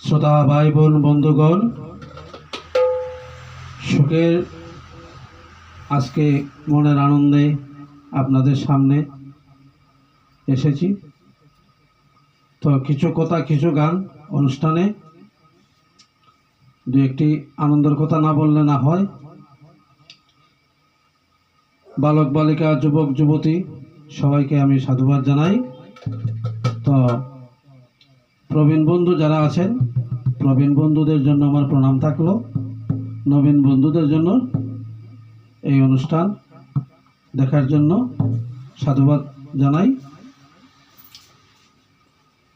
শ্রোতা ভাই বোন বন্ধুগণ, সুখের আজকে মনের আনন্দে আপনাদের সামনে এসেছি। তো কিছু কথা কিছু গান অনুষ্ঠানে দু একটি আনন্দের কথা না বললে না হয়। বালক বালিকা যুবক যুবতী সবাইকে আমি সাধুবাদ জানাই। তো প্রবীণ বন্ধু যারা আছেন, প্রবীণ বন্ধুদের জন্য আমার প্রণাম থাকলো। নবীন বন্ধুদের জন্য এই অনুষ্ঠান দেখার জন্য সাধুবাদ জানাই।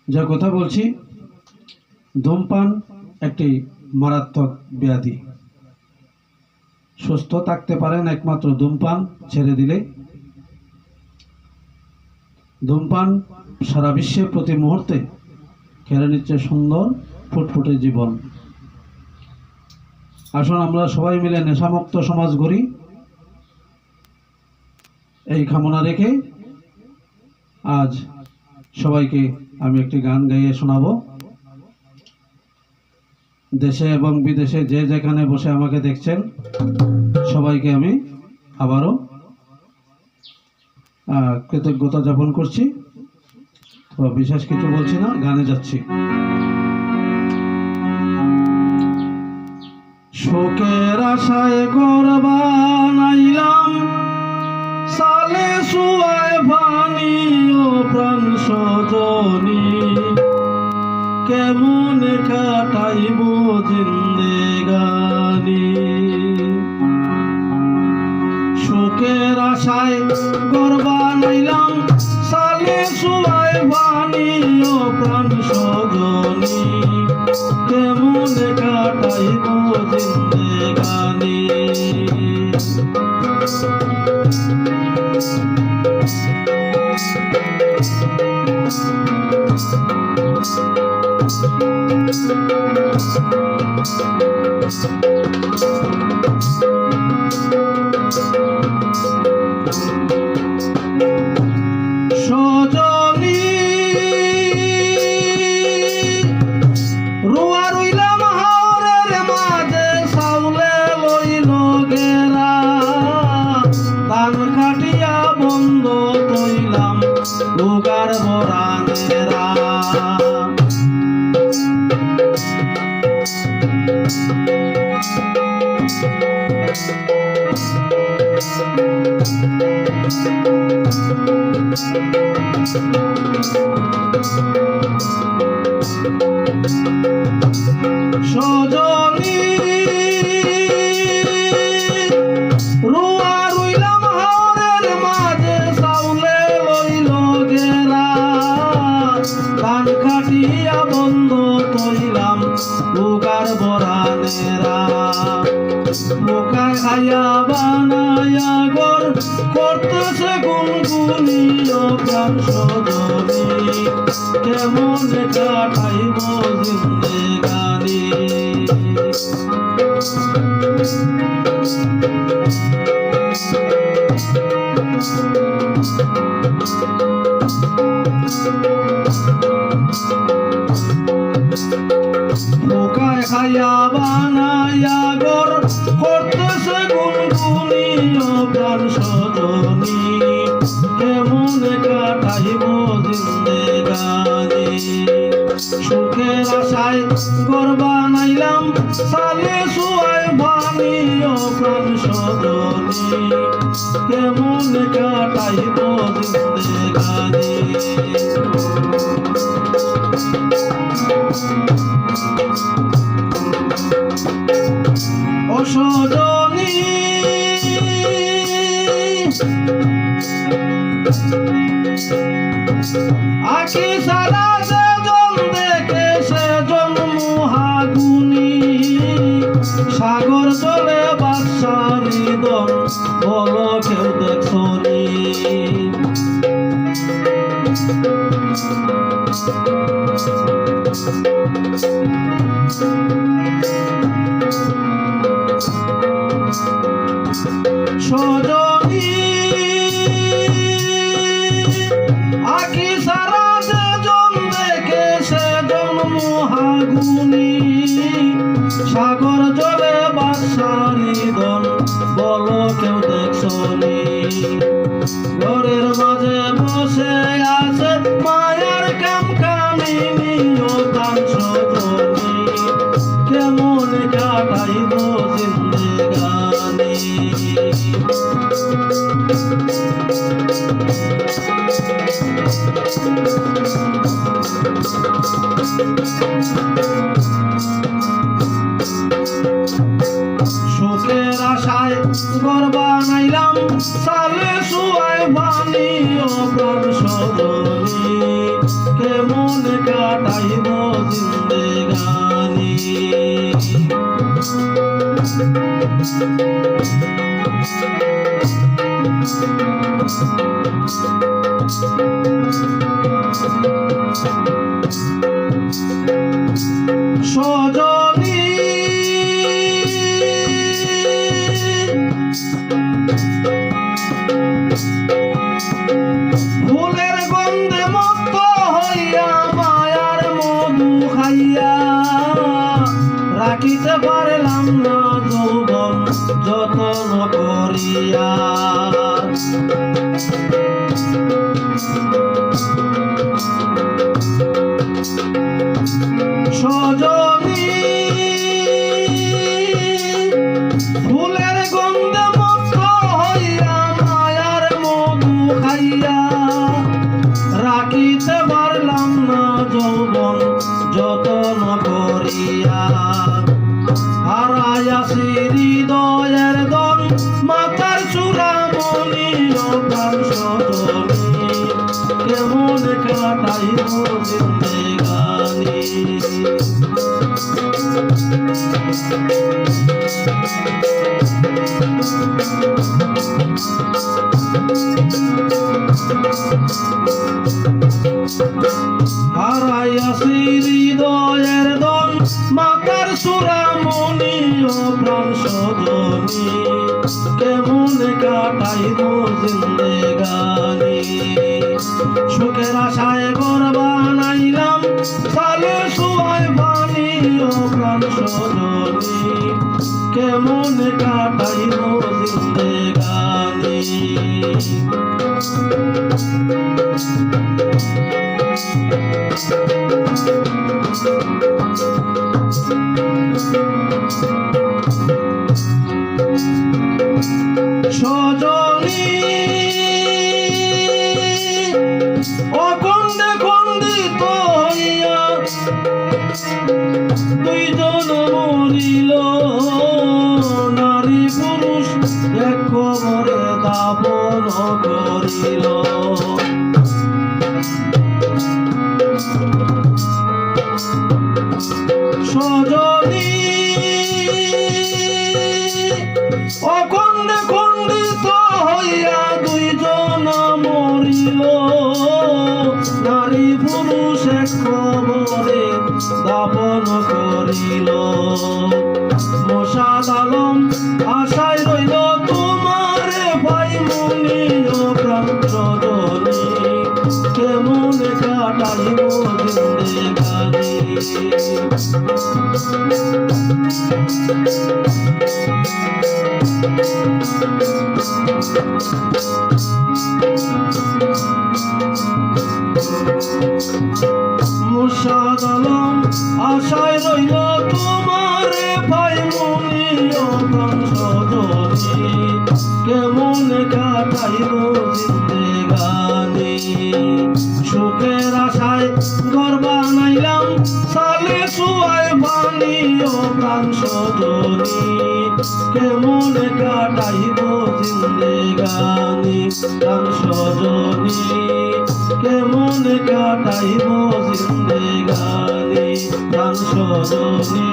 যা কথা বলছি, ধূমপান একটি মারাত্মক ব্যাধি। সুস্থ থাকতে পারেন একমাত্র ধূমপান ছেড়ে দিলে। ধূমপান সারা বিশ্বে প্রতি মুহূর্তে কেড়ে নিচ্ছে সুন্দর ফুটফুটে জীবন। আসুন আমরা সবাই মিলে নেশামুক্ত সমাজ গড়ি, এই কামনা রেখে আজ সবাইকে আমি একটি গান গাইয়ে শোনাবো। দেশে এবং বিদেশে যে যেখানে বসে আমাকে দেখছেন সবাইকে আমি আবারও কৃতজ্ঞতা জ্ঞাপন করছি। তো বিশেষ কিছু বলছি না, গানে যাচ্ছি। শোকের আশায় ঘর বানাইলাম, সালে সুয়ায় পানি ও প্রাণ সজনী, কেমন কাটাইব জিন্দেগানি। শোকের আশায় ঘর বানাইলাম, সালে সুয়ায় পানি ও প্রাণ সজনী, কেমন কাটাইব জিন্দেগানি। সজনী রুয়া রইলাম হাওরের মাঝে, সাউলে লইল গেরা, ধান কাটিয়া বন্ধ তৈলাম লোকার বরানেরা। সজনী রুয়া রইলাম হাওরের মাঝে, সাউলে লইল গেরা, ধান কাটিয়া বন্ধ তৈলাম লোকার বরানেরা। বোকায় খাইয়া বানায়া ঘর করতেছে গুনগুনিও প্রাণ সজনী, কেমন কাটাইব জিন্দেগানি। বোকায় খাইয়া বানায়া ঘর করতেছে গুনগুনিও প্রাণ সজনী, কেমন কাটাইব জিন্দেগানি। সুখের আশায় ঘর বানাইলাম, সালে সুয়ায় পানি ও প্রাণ সজনী, কেমন কাটাইব জিন্দেগানি। ও সজনী আখি সারা সেজন দেখে সেজন মহাগুণী, সাগর জলে বাদশারি দন বলো কেউ দেখনি। সজনী আখি সারা সেজন দেখে সেজন মহাগুণী, সাগর জলে বাসারি দল বলো কেউ দেখছনি ঘরের মাঝে বসে আছে মায়ার কাম কামিনী ও প্রাণ সজনী কেমন কাটাইব জিন্দেগানি সুখের আশায় ঘর বানাইলাম সালে শুয়ায় পানি ও প্রাণ সজনী কেমন কাটাইব জিন্দেগানি সজনী ফুলের গন্ধে মত্ত হইয়া মায়ার মধু খাইয়া রাখিতে পারলাম না যৌবন যতন করিয়া সজনী ফুলের গন্ধে মত্ত হইয়া মায়ার মধু খাইয়া রাখিতে পারলাম না যৌবন যতন করিয়া হারাইয়াছি হৃদয়ের দন মাথার চূড়ামণি ও প্রাণ সজনী কেমন কাটাইব জিন্দেগানি হারাইয়াছি হৃদয়ের দন মাতার চূড়ামণি ও প্রাণ সজনী কেমন কাটাইব জিন্দেগানি সুখের আশায় ঘর বানাইলাম সালে শুয়ায় পানি ও প্রাণ সজনী কেমন কাটাইব জিন্দেগানি সজনী অখণ্ডে খণ্ডিত হইয়া দুইজন মরিল নারী পুরুষ এক কবরে দাপন করিল সজনী অখণ্ডে খণ্ডিত হইয়া দুইজন মরিল নারী পুরুষ এক কবরে দাপন করিল মোশাদ আলম আশায় রইল তোমারে ভাই মুনি ও প্রাণ সজনী কেমন কাটাইব জিন্দেগানি মোশাদ আলম আশায় রইল তোমারে ভাই মুনি ও প্রাণ সজনী কেমন কাটাইব জিন্দেগানি সুখের আশায় ঘর বানাইলাম সালে শুয়ায় পানি ও প্রাণ সজনী কেমন কাটাইব জিন্দেগানি প্রাণ সজনী কেমন কাটাইব জিন্দেগানি প্রাণ সজনী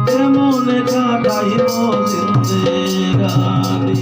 কেমন কাটাইব জিন্দেগানি